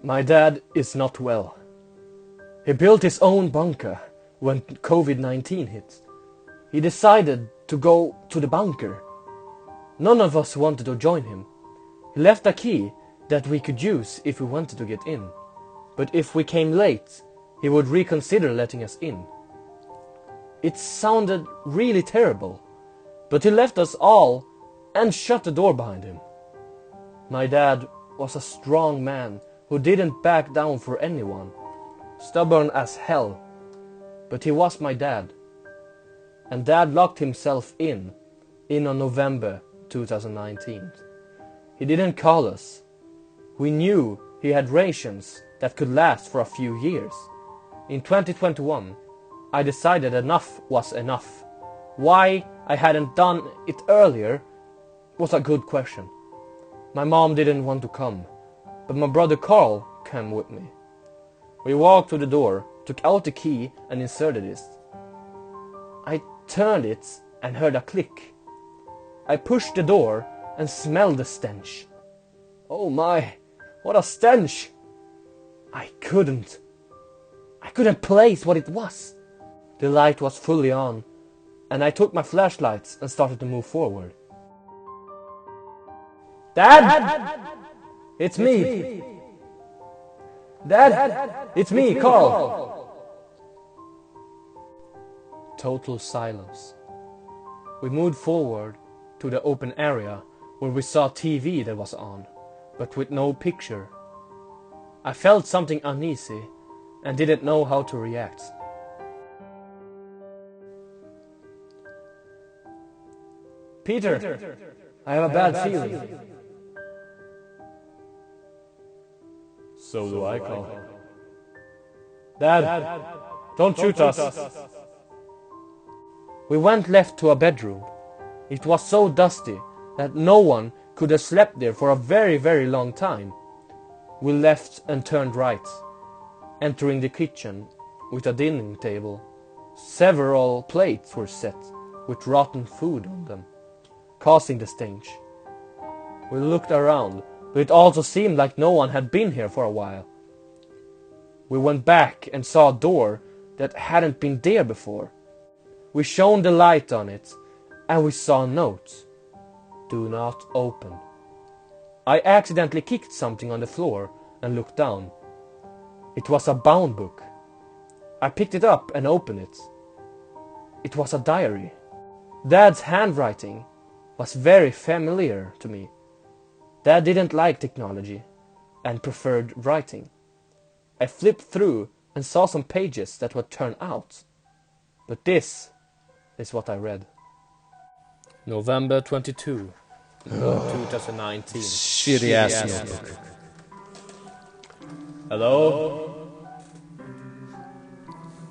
My dad is not well. He built his own bunker when COVID-19 hit. He decided to go to the bunker. None of us wanted to join him. He left a key that we could use if we wanted to get in. But if we came late, he would reconsider letting us in. It sounded really terrible, but he left us all and shut the door behind him. My dad was a strong man who didn't back down for anyone, stubborn as hell, but he was my dad. And Dad locked himself in on November 2019. He didn't call us. We knew he had rations that could last for a few years. In 2021, I decided enough was enough. Why I hadn't done it earlier was a good question. My mom didn't want to come, but my brother Carl came with me. We walked to the door, took out the key and inserted it. I turned it and heard a click. I pushed the door and smelled the stench. Oh my, what a stench! I couldn't place what it was. The light was fully on, and I took my flashlights and started to move forward. Dad! It's me! Dad! It's me, Carl! Total silence. We moved forward to the open area where we saw TV that was on, but with no picture. I felt something uneasy and didn't know how to react. Peter, I have a bad feeling. So do I, Carl. Dad, don't shoot us. We went left to a bedroom. It was so dusty that no one could have slept there for a very, very long time. We left and turned right, entering the kitchen with a dining table. Several plates were set with rotten food on them, causing the stench. We looked around, but it also seemed like no one had been here for a while. We went back and saw a door that hadn't been there before. We shone the light on it, and we saw a note. Do not open. I accidentally kicked something on the floor and looked down. It was a bound book. I picked it up and opened it. It was a diary. Dad's handwriting was very familiar to me. Dad didn't like technology and preferred writing. I flipped through and saw some pages that would turn out. But this is what I read. November 22, 2019. Shitty ass notebook. Hello?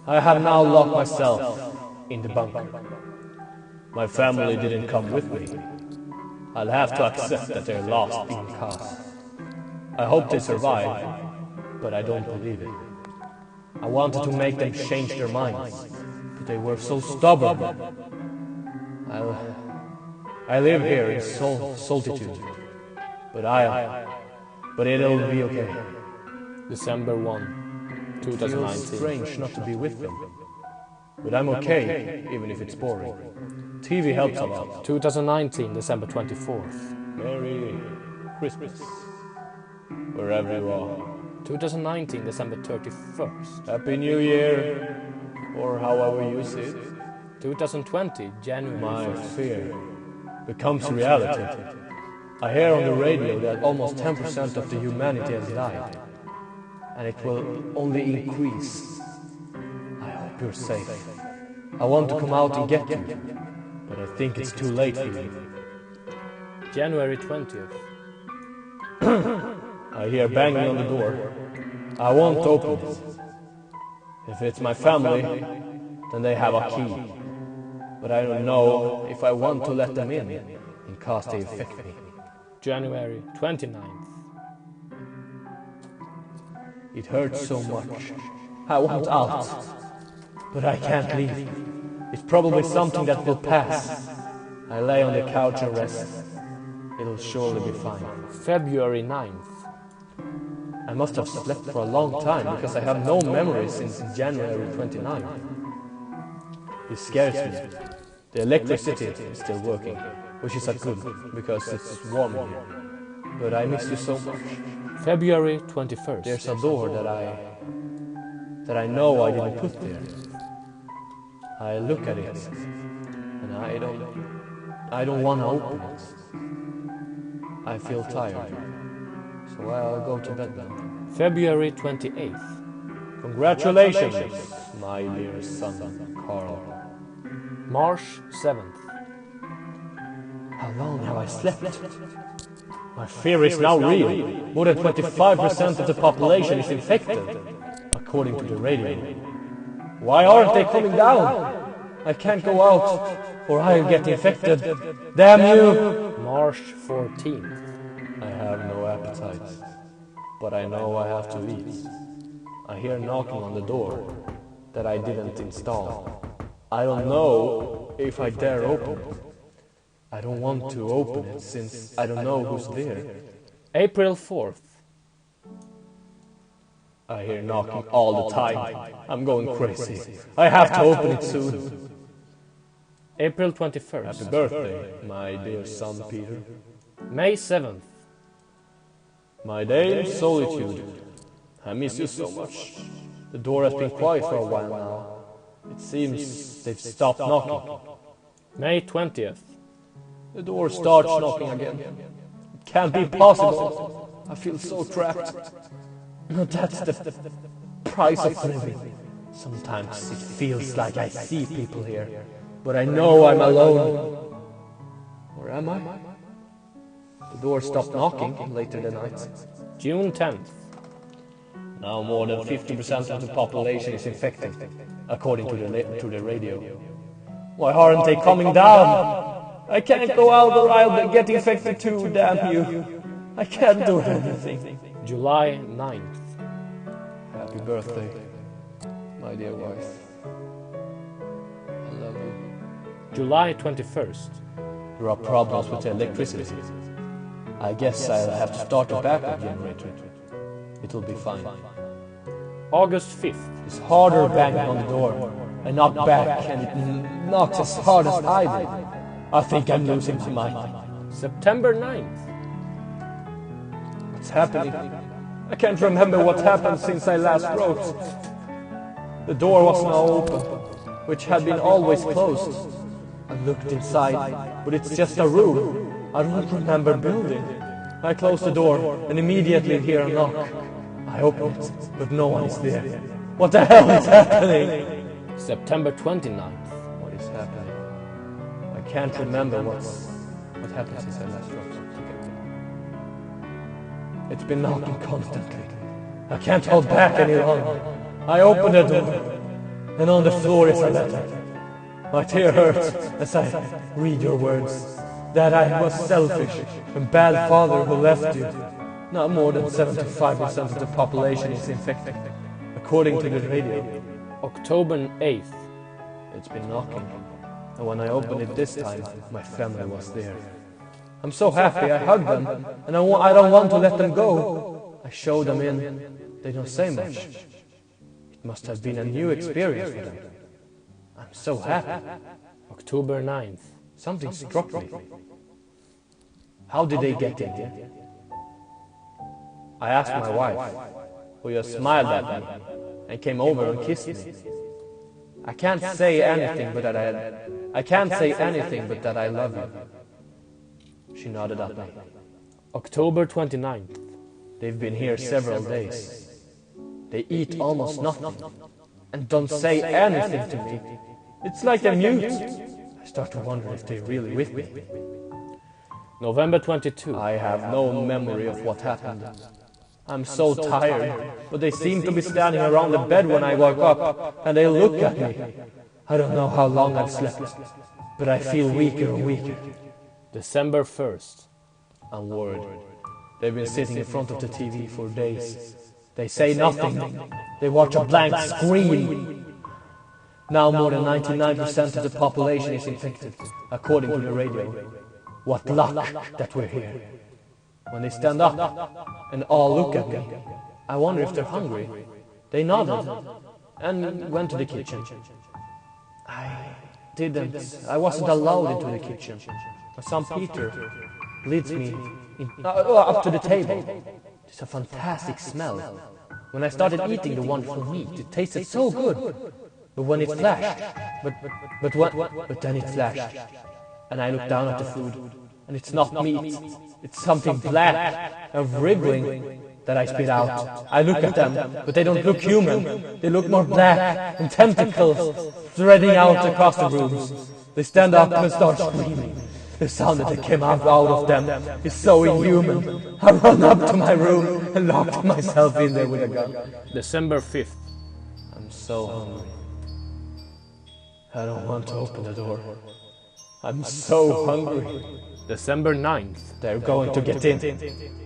I have now locked myself in the bunker. My family didn't come with me. I'll have to accept that they're lost in chaos. I hope they survive, but I don't believe it. I wanted to make them change their minds, but they were so stubborn. I live here in solitude, but it'll be okay. December 1, 2019. It feels strange not to be with them, but I'm okay, even if it's boring. TV helps a lot. 2019, December 24th. Merry Christmas, wherever you are. 2019, December 31st. Happy New Year, or however you see it. 2020, January 1st. My fear becomes reality. I hear on the radio that almost 10% of the humanity has died, and it will only increase. I hope you're safe. I want to come out and get you, but I think it's too late for you. January 20th. I hear banging on the door. I won't open it. If it's my family, then they have a key. But I don't know if I want to let them in case they affect me. January 29th. It hurts so much. I want out, but I can't leave. It's probably something that will pass. I lay on the couch and rest. It'll surely be fine. February 9th. I must have slept for a long time because I have no memory since January 29th. This scares me. The electricity is still working, which is a good because it's warm in here. But I miss you so much. February 21st. There's a door that I know I didn't put there. I look at it and I don't want to open it. I feel tired, so I'll go to bed now. February 28th. Congratulations, my dear son, Carl. March 7th. How long have I slept? My fear is now real. More than 25% of the population is infected, according to the radio. Why aren't they coming down? I can't go out, or I'll get infected. Damn you! March 14th. I have no appetite, but I know I have to eat. I hear knocking on the door that I didn't install. I don't know if I dare open it. I don't want to open it since I don't know who's there. April 4th. I hear knocking all the time. I'm going crazy. I have to open it soon. April 21st. Happy birthday, my dear son Peter. May 7th. My day in solitude. I miss you so much. The door has been quiet for a while now. It seems they've stopped knocking. May 20th. The door starts knocking again. It can't be possible. I feel so trapped. That's the price of living. Sometimes it feels like I see people here, but I know I'm alone. Or am I? The door stopped knocking later that night. June 10th. Now more than 50% of the population is infected, according to the radio. Why aren't they coming down? I can't go out or I'll get infected too, damn you. I can't do anything. July 9th. Happy birthday, my dear wife. I love you. July 21st. There are problems with the electricity. I guess I'll have to start a backup generator. It'll be fine. August 5th. It's harder banging on the door. I knock back and it knocks as hard as I did. I think I'm losing my mind. September 9th. What's happening? I can't remember what happened since I last wrote. The door was now open, which had been always closed. I looked inside, but it's just a room. I don't remember building. I closed the door and immediately hear a knock. I open it, but no one is there. What the hell is happening? September 29th. What is happening? I can't remember what happened since I last wrote. It's been knocking constantly. I can't hold back any longer. I open the door, and on the floor is a letter. My tear hurts as I read your words. That I was selfish and bad father who left you. Now more than 75% of the population is infected, according to the radio. October 8th. It's been knocking, and when I opened it this time, my family was there. I'm so happy, I hug them, and I don't want to let them go. I show them in, they don't say much. It must have been a new experience for them. I'm so happy. October 9th. Something struck me. How did they get in here? I asked my wife, who just smiled at me and came over and kissed me. I can't say anything but that I love you. She nodded at me. October 29th. They've been here several days. They eat almost nothing and don't say anything to me. It's like they're mute. I start to wonder if they're really with me. November 22. I have no memory of what happened. I'm so tired, but they seem to be standing around the bed when I woke up, and they look at me. I don't know how long I've slept, but I feel weaker and weaker. December 1st. I'm worried. They've been sitting in front of the TV for days. They say nothing. They watch a blank screen. Now more than 99% of the population is infected, according to the radio. What luck that we're here. When they stand up and all look at me, I wonder if they're hungry. They nodded and went to the kitchen. I wasn't allowed into the kitchen. My son Peter leads me up to the table. It's a fantastic smell. When I started eating the wonderful meat, it tasted so good. But when it flashed, but then it flashed, and I looked down at the food, and it's not meat. It's something black and wriggling that I spit out. I look at them, but they don't look human. They look more black and tentacles threading out across the rooms. They stand up and start screaming. The sound that came out of them is so inhuman. I run up to my room and locked myself in there with a gun. December 5th. I'm so hungry. I don't want to open the door. I'm so hungry. December 9th. They're going to get in.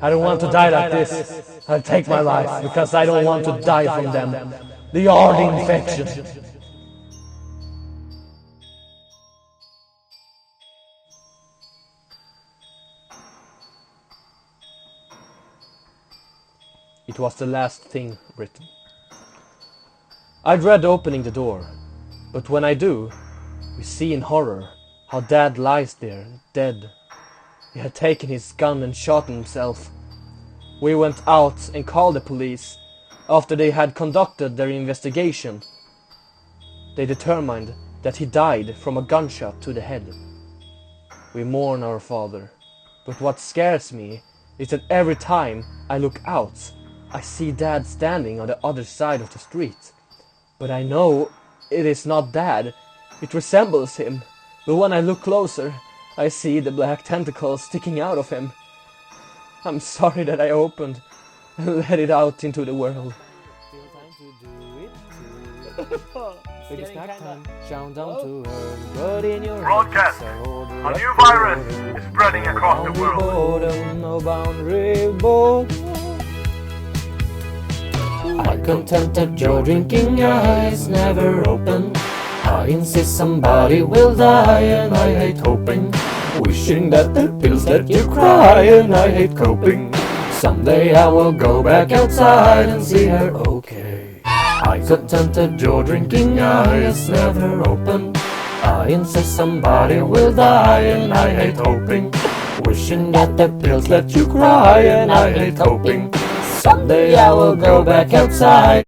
I don't want to die like this. I'll take my life because I don't want to die from them. The are the infection. It was the last thing written. I dread opening the door, but when I do, we see in horror how Dad lies there, dead. He had taken his gun and shot himself. We went out and called the police. After they had conducted their investigation, they determined that he died from a gunshot to the head. We mourn our father, but what scares me is that every time I look out, I see Dad standing on the other side of the street. But I know it is not Dad. It resembles him. But when I look closer, I see the black tentacles sticking out of him. I'm sorry that I opened and let it out into the world. Still time to do it. It is snack time. Shout down to her. But in your Broadcast. A new virus is spreading across the world. No boundary board. I contented your drinking eyes never open. I insist somebody will die, and I hate hoping. Wishing that the pills let you cry, and I hate coping. Someday I will go back outside and see her okay. I contented your drinking eyes never open. I insist somebody will die, and I hate hoping. Wishing that the pills let you cry, and I hate coping. Someday I will go back outside.